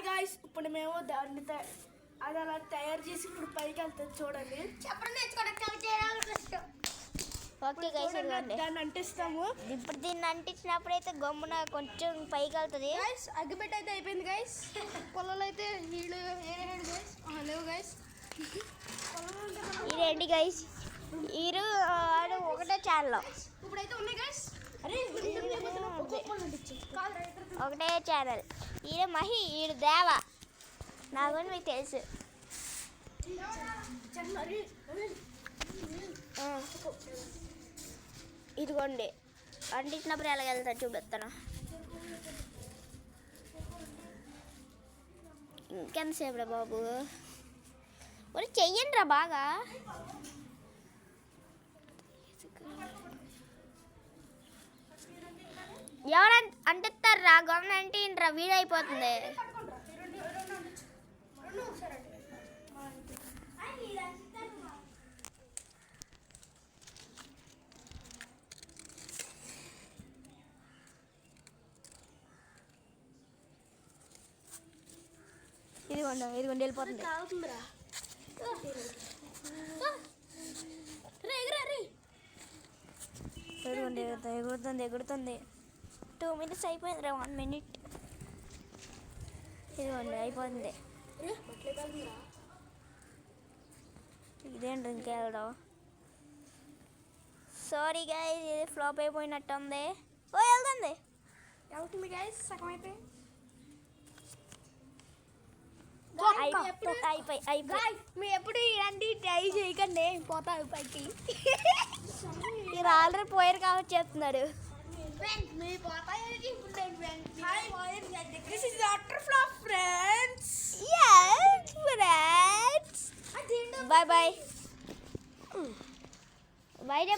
Hi guys, ఇప్పుడు మేము దాన్ని అది అలా తయారు చేసి ఇప్పుడు పైకి వెళ్తుంది చూడండి. చెప్పడం ఓకే గైస్, దాన్ని అంటిస్తాము. ఇప్పుడు దీన్ని అంటించినప్పుడు అయితే గమ్మున కొంచెం పైకి వెళ్తుంది. గైస్ అగ్గిపెట్టి అయితే అయిపోయింది గైస్. పొలాలు అయితే నీళ్ళు ఏరేడు గైస్, లేవు గైస్. ఇదేంటి గైస్, ఈరు ఆడు ఒకటే ఛానల్ ఇప్పుడైతే ఉన్నాయి గైస్. ఒకటే ఛానల్. ఈయన మహి, ఈడు దేవ, నా గురించి మీకు తెలుసు. ఇదిగోండి అంటించినప్పుడు ఎలా వెళ్తా చూపిస్తాను. ఇంకెంతసేపు రా బాబు, ఒరే చెయ్యండి రా బాగా. ఎవరు అంటిస్తారు రా, గవర్నమెంట్ అంటిండ్రా, వీడియో అయిపోతుంది. ఇదిగోండి ఇదిగోండి వెళ్ళిపోతుంది. ఎగురుతుంది ఎగురుతుంది ఎగురుతుంది. 2 minutes అయిపోయింది రా, 1 minute. ఇదిగోండి అయిపోతుంది. ఇదేంటి ఇంకెళ్ళడం. సారీ గైస్, ఇది ఫ్లాప్ అయిపోయినట్టు ఉంది. ఓ వెళ్తుంది గైస్, సగం అయితే మీరు ఎప్పుడు ఇలాంటి ట్రై చేయకండి, పోతారు పైకి. మీరు ఆల్రెడీ పోయారు కాబట్టి చెప్తున్నారు. Bye bye bye.